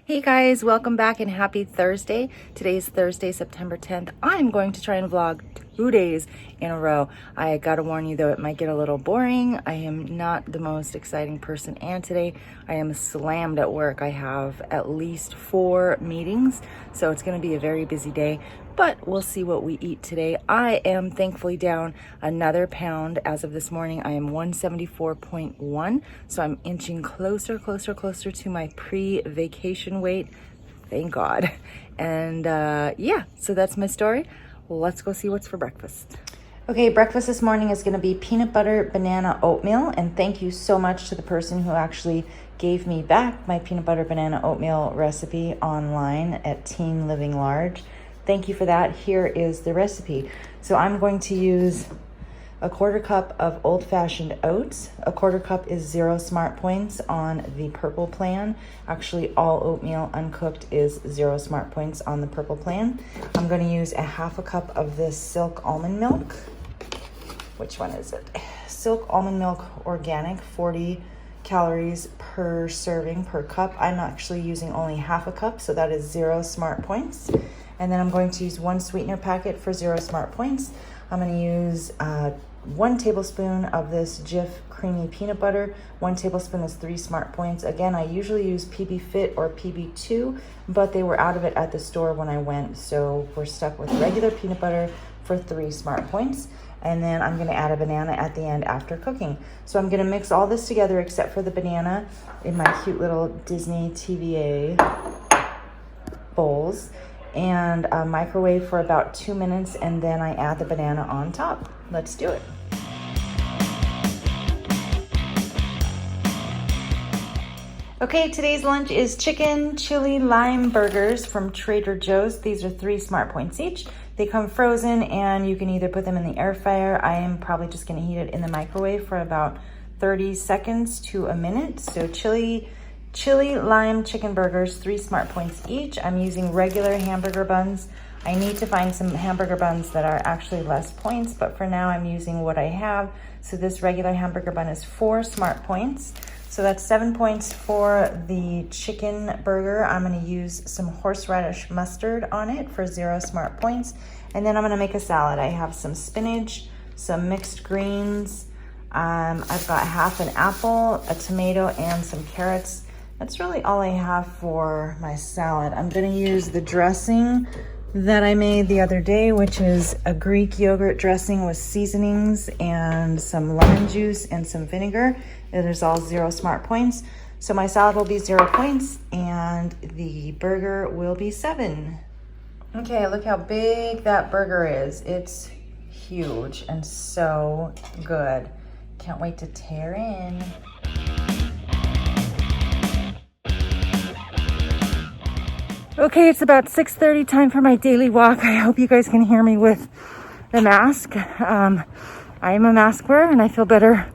Hey guys, welcome back and happy Thursday. Today's Thursday, September 10th. I'm going to try and vlog 2 days in a row. I gotta warn you though, it might get a little boring. I am not the most exciting person, and today I am slammed at work. I have at least 4 meetings, so it's gonna be a very busy day, but we'll see what we eat today. I am thankfully down another pound as of this morning. I am 174.1, so I'm inching closer to my pre-vacation weight. Thank God. And yeah, so that's my story. Let's go see what's for breakfast. Okay, breakfast this morning is gonna be peanut butter banana oatmeal, and thank you so much to the person who actually gave me back my peanut butter banana oatmeal recipe online at Teen Living Large. Thank you for that. Here is the recipe. So I'm going to use a 1/4 cup of old-fashioned oats. A 1/4 cup is 0 smart points on the purple plan. Actually, all oatmeal uncooked is 0 smart points on the purple plan. I'm going to use a 1/2 cup of this Silk almond milk. Which one is it? Silk almond milk organic, 40 calories per serving per cup. I'm actually using only 1/2 cup, so that is 0 smart points. And then I'm going to use 1 sweetener packet for 0 smart points. I'm going to use 1 tablespoon of this Jif creamy peanut butter. 1 tablespoon is 3 smart points. Again, I usually use PB Fit or PB2, but they were out of it at the store when I went, so we're stuck with regular peanut butter for 3 smart points. And then I'm going to add a banana at the end after cooking. So I'm going to mix all this together except for the banana in my cute little Disney TVA bowls, and microwave for about 2 minutes, and then I add the banana on top. Let's do it. Okay, today's lunch is chicken chili lime burgers from Trader Joe's. These are 3 smart points each. They come frozen, and you can either put them in the air fryer. I am probably just gonna heat it in the microwave for about 30 seconds to a minute. So chili lime chicken burgers, 3 smart points each. I'm using regular hamburger buns. I need to find some hamburger buns that are actually less points, but for now I'm using what I have. So this regular hamburger bun is 4 smart points. So that's 7 points for the chicken burger. I'm gonna use some horseradish mustard on it for 0 smart points. And then I'm gonna make a salad. I have some spinach, some mixed greens. I've got 1/2 an apple, a tomato, and some carrots. That's really all I have for my salad. I'm gonna use the dressing that I made the other day, which is a Greek yogurt dressing with seasonings and some lemon juice and some vinegar. It is all 0 smart points. So my salad will be 0 points and the burger will be 7. Okay, look how big that burger is. It's huge and so good. Can't wait to tear in. Okay, it's about 6:30, time for my daily walk. I hope you guys can hear me with the mask. I am a mask wearer and I feel better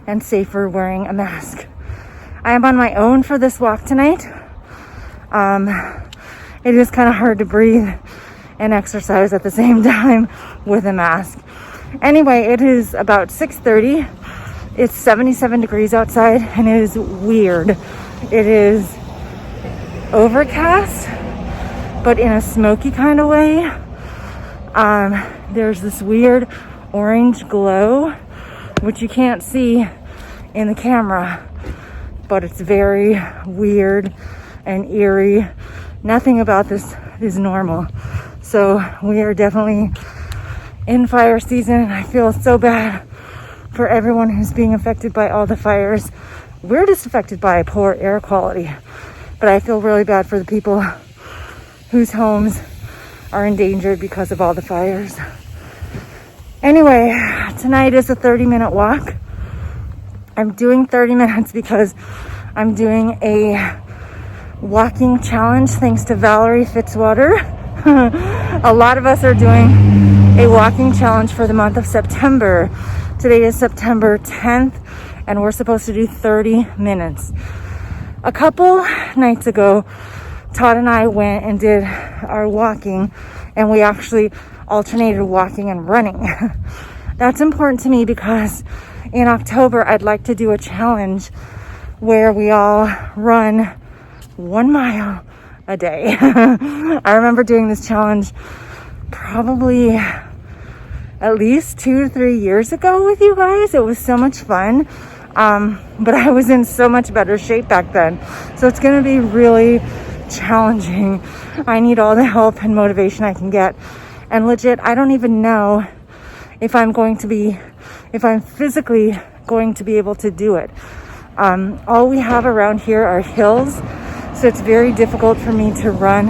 and safer wearing a mask. I am on my own for this walk tonight. It is kind of hard to breathe and exercise at the same time with a mask. Anyway, it is about 6:30. It's 77 degrees outside and it is weird. It is overcast, but in a smoky kind of way. There's this weird orange glow, which you can't see in the camera, but it's very weird and eerie. Nothing about this is normal. So we are definitely in fire season, and I feel so bad for everyone who's being affected by all the fires. We're just affected by poor air quality, but I feel really bad for the people whose homes are endangered because of all the fires. Anyway, tonight is a 30-minute walk. I'm doing 30 minutes because I'm doing a walking challenge thanks to Valerie Fitzwater. A lot of us are doing a walking challenge for the month of September. Today is September 10th, and we're supposed to do 30 minutes. A couple nights ago, Todd and I went and did our walking, and we actually alternated walking and running. That's important to me because in October, I'd like to do a challenge where we all run 1 mile a day. I remember doing this challenge probably at least 2 to 3 years ago with you guys. It was so much fun. But I was in so much better shape back then. So it's going to be really challenging. I need all the help and motivation I can get. And legit, I don't even know if I'm physically going to be able to do it. All we have around here are hills. So it's very difficult for me to run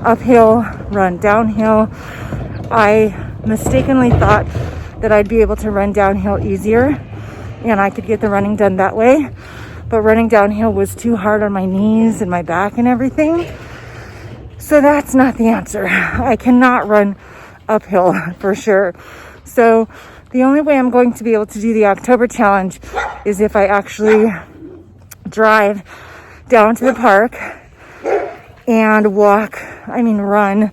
uphill, run downhill. I mistakenly thought that I'd be able to run downhill easier and I could get the running done that way. But running downhill was too hard on my knees and my back and everything. So that's not the answer. I cannot run uphill for sure. So the only way I'm going to be able to do the October challenge is if I actually drive down to the park and run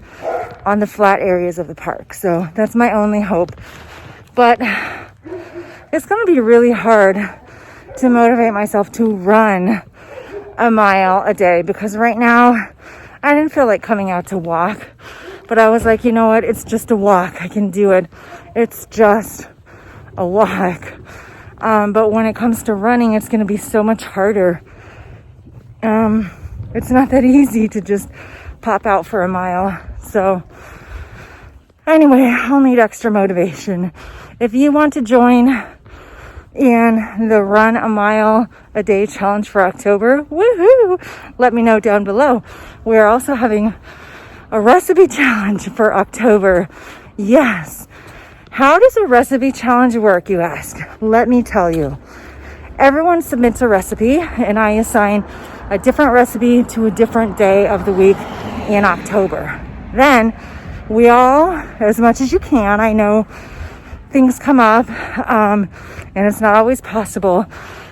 on the flat areas of the park. So that's my only hope. But it's going to be really hard to motivate myself to run a mile a day because right now I didn't feel like coming out to walk, but I was like, you know what? It's just a walk. I can do it. It's just a walk. But when it comes to running, it's going to be so much harder. It's not that easy to just pop out for a mile. So anyway, I'll need extra motivation. If you want to join in the run a mile a day challenge for October, woohoo, let me know down below. We're also having a recipe challenge for October. Yes. How does a recipe challenge work, you ask? Let me tell you. Everyone submits a recipe and I assign a different recipe to a different day of the week in October. Then we all, as much as you can, I know things come up and it's not always possible,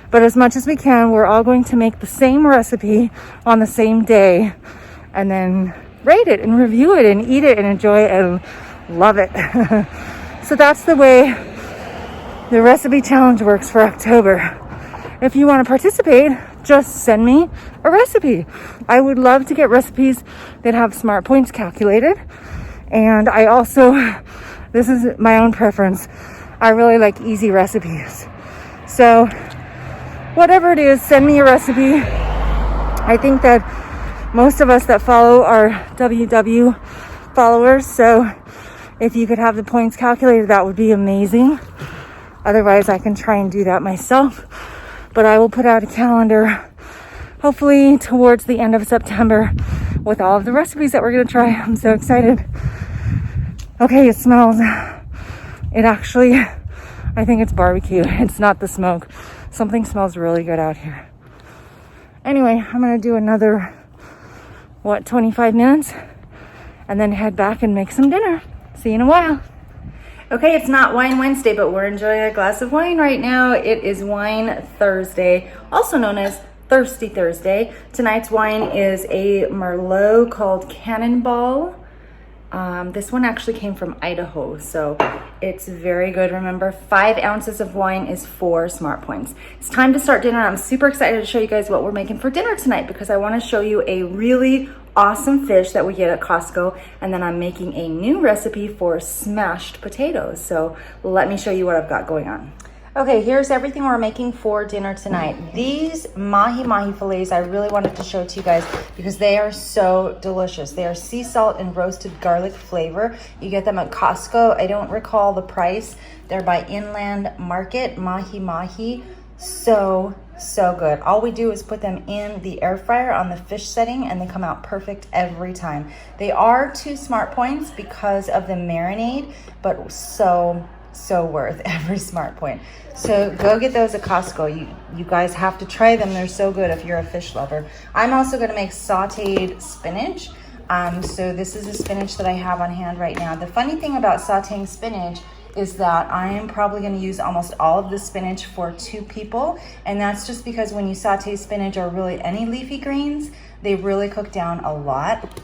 but as much as we can, we're all going to make the same recipe on the same day and then rate it and review it and eat it and enjoy it and love it. So that's the way the recipe challenge works for October. If you want to participate, just send me a recipe. I would love to get recipes that have smart points calculated. And I also, this is my own preference, I really like easy recipes. So whatever it is, send me a recipe. I think that most of us that follow are WW followers. So if you could have the points calculated, that would be amazing. Otherwise, I can try and do that myself. But I will put out a calendar, hopefully towards the end of September, with all of the recipes that we're going to try. I'm so excited. Okay, it smells. It actually, I think it's barbecue. It's not the smoke. Something smells really good out here. Anyway, I'm going to do another, 25 minutes? And then head back and make some dinner. See you in a while. Okay, it's not Wine Wednesday, but we're enjoying a glass of wine right now. It is Wine Thursday, also known as Thirsty Thursday. Tonight's wine is a Merlot called Cannonball. This one actually came from Idaho, so it's very good. Remember, 5 ounces of wine is 4 smart points. It's time to start dinner. I'm super excited to show you guys what we're making for dinner tonight because I want to show you a really awesome fish that we get at Costco, and then I'm making a new recipe for smashed potatoes. So let me show you what I've got going on. Okay, here's everything we're making for dinner tonight. These mahi fillets I really wanted to show to you guys because they are so delicious. They are sea salt and roasted garlic flavor. You get them at Costco. I don't recall the price. They're by Inland Market, mahi. So good. All we do is put them in the air fryer on the fish setting and they come out perfect every time. They are 2 smart points because of the marinade, but so worth every smart point. So go get those at Costco. You guys have to try them. They're so good if you're a fish lover. I'm also going to make sauteed spinach. So this is the spinach that I have on hand right now. The funny thing about sauteing spinach is that I am probably going to use almost all of the spinach for 2 people. And that's just because when you saute spinach or really any leafy greens, they really cook down a lot.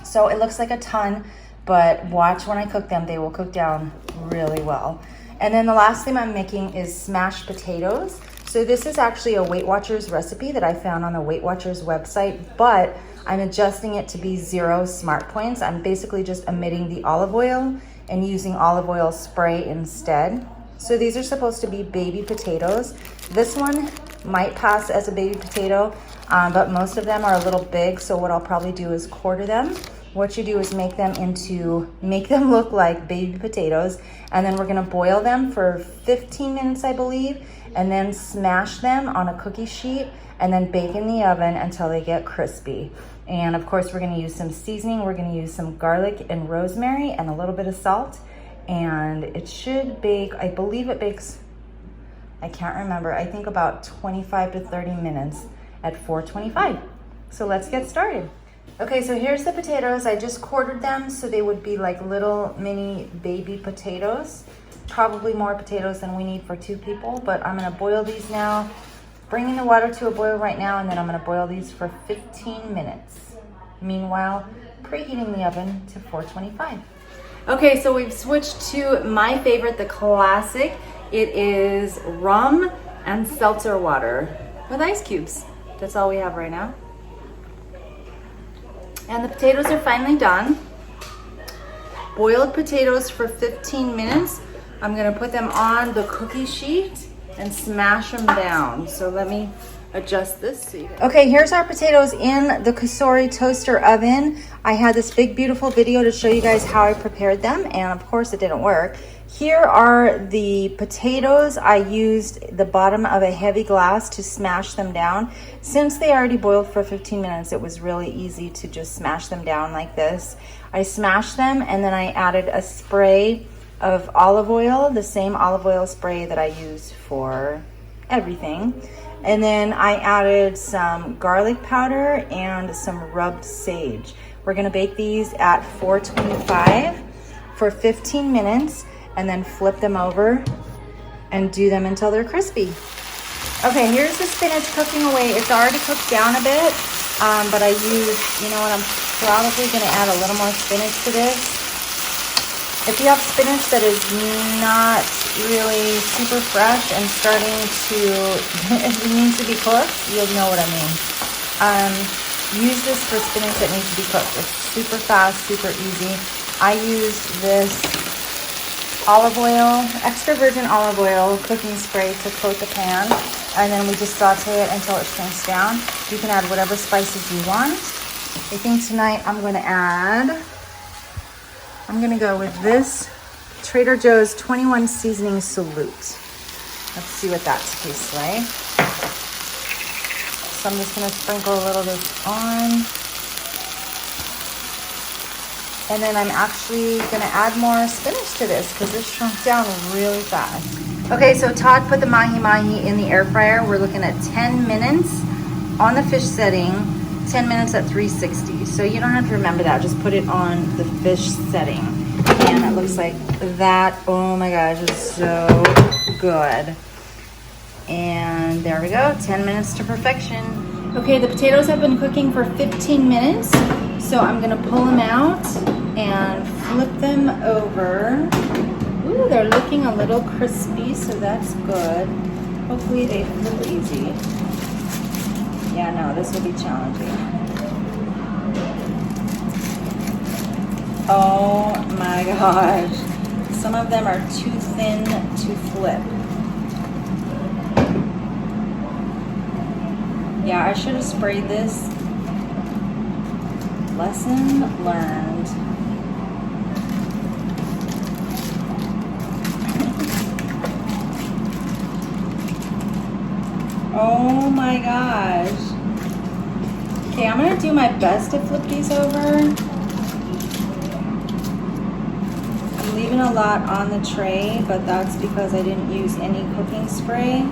So it looks like a ton, but watch when I cook them, they will cook down really well. And then the last thing I'm making is smashed potatoes. So So this is actually a Weight Watchers recipe that I found on the Weight Watchers website, but I'm adjusting it to be 0 smart points. I'm basically just omitting the olive oil and using olive oil spray instead. So these are supposed to be baby potatoes. This one might pass as a baby potato, but most of them are a little big. So what I'll probably do is quarter them. What you do is make them look like baby potatoes, and then we're gonna boil them for 15 minutes, I believe, and then smash them on a cookie sheet and then bake in the oven until they get crispy. And of course, we're gonna use some seasoning. We're gonna use some garlic and rosemary and a little bit of salt. And it should bake, I believe it bakes, I can't remember, I think about 25 to 30 minutes at 425. So let's get started. Okay, so here's the potatoes. I just quartered them so they would be like little mini baby potatoes. Probably more potatoes than we need for 2 people, but I'm gonna boil these now. Bringing the water to a boil right now, and then I'm gonna boil these for 15 minutes. Meanwhile, preheating the oven to 425. Okay, so we've switched to my favorite, the classic. It is rum and seltzer water with ice cubes. That's all we have right now. And the potatoes are finally done. Boiled potatoes for 15 minutes. I'm gonna put them on the cookie sheet and smash them down. So let me adjust this. Okay, here's our potatoes in the Cosori toaster oven. I had this big, beautiful video to show you guys how I prepared them, and of course it didn't work. Here are the potatoes. I used the bottom of a heavy glass to smash them down. Since they already boiled for 15 minutes, it was really easy to just smash them down like this. I smashed them, and then I added a spray of olive oil, the same olive oil spray that I use for everything. And then I added some garlic powder and some rubbed sage. We're gonna bake these at 425 for 15 minutes and then flip them over and do them until they're crispy. Okay, here's the spinach cooking away. It's already cooked down a bit, but I used, you know what, I'm probably gonna add a little more spinach to this. If you have spinach that is not really super fresh and starting to, it needs to be cooked, you'll know what I mean. Use this for spinach that needs to be cooked. It's super fast, super easy. I used this olive oil, extra virgin olive oil cooking spray to coat the pan, and then we just saute it until it shrinks down. You can add whatever spices you want. I think tonight I'm gonna go with this Trader Joe's 21 Seasoning Salute. Let's see what that tastes like. So I'm just gonna sprinkle a little bit on. And then I'm actually gonna add more spinach to this because this shrunk down really fast. Okay, so Todd put the mahi-mahi in the air fryer. We're looking at 10 minutes on the fish setting, 10 minutes at 360. So you don't have to remember that, just put it on the fish setting. And it looks like that. Oh my gosh, it's so good. And there we go, 10 minutes to perfection. Okay, the potatoes have been cooking for 15 minutes. So I'm gonna pull them out and flip them over. Ooh, they're looking a little crispy, so that's good. Hopefully they flip easy. Yeah, no, this will be challenging. Oh my gosh. Some of them are too thin to flip. Yeah, I should have sprayed this. Lesson learned. Oh my gosh. Okay, I'm gonna do my best to flip these over. Leaving a lot on the tray, but that's because I didn't use any cooking spray.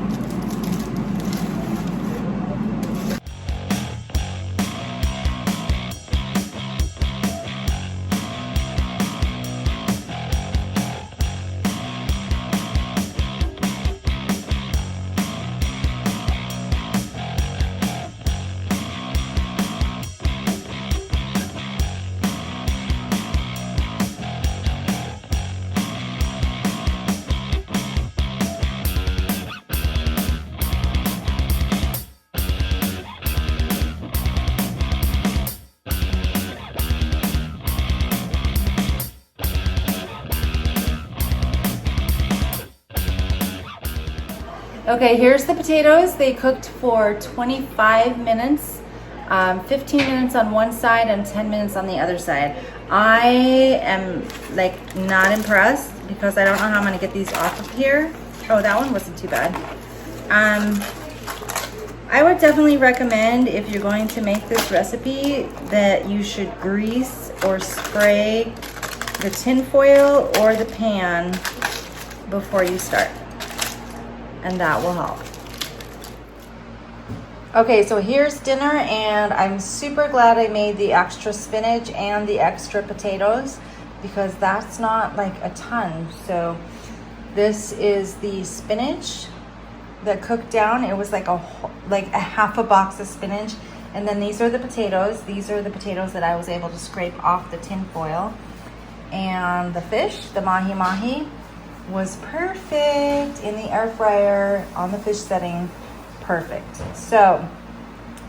Okay, here's the potatoes. They cooked for 25 minutes, 15 minutes on one side and 10 minutes on the other side. I am like not impressed because I don't know how I'm gonna get these off of here. Oh, that one wasn't too bad. I would definitely recommend, if you're going to make this recipe, that you should grease or spray the tin foil or the pan before you start, and that will help. Okay, so here's dinner, and I'm super glad I made the extra spinach and the extra potatoes because that's not like a ton. So this is the spinach that cooked down. It was like a half a box of spinach, and then these are the potatoes. These are the potatoes that I was able to scrape off the tin foil. And the fish, the mahi mahi, was perfect in the air fryer on the fish setting. Perfect. So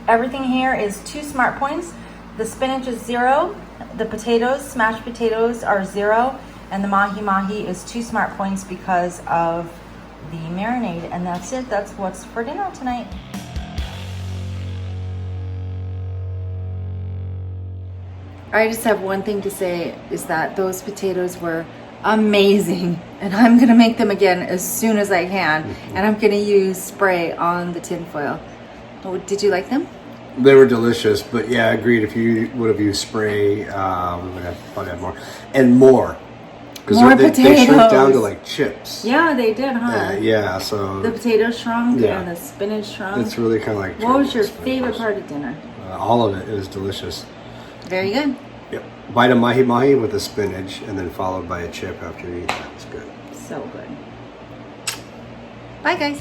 everything here is 2 smart points. The spinach is 0, the potatoes, smashed potatoes, are 0, and the mahi mahi is 2 smart points because of the marinade. And that's it. That's what's for dinner tonight. I just have one thing to say, is that those potatoes were amazing, and I'm gonna make them again as soon as I can, and I'm gonna use spray on the tin foil. Oh, did you like them? They were delicious, but yeah, I agreed. If you would have used spray, we would have probably had more and more. Because they shrink down to like chips. Yeah, they did, huh? Yeah, so the potatoes shrunk and the spinach shrunk. It's really kind of like. What was your favorite part of dinner? All of it. It was delicious. Very good. Yep. Bite of mahi mahi with the spinach, and then followed by a chip after you eat. That was good. So good. Bye, guys.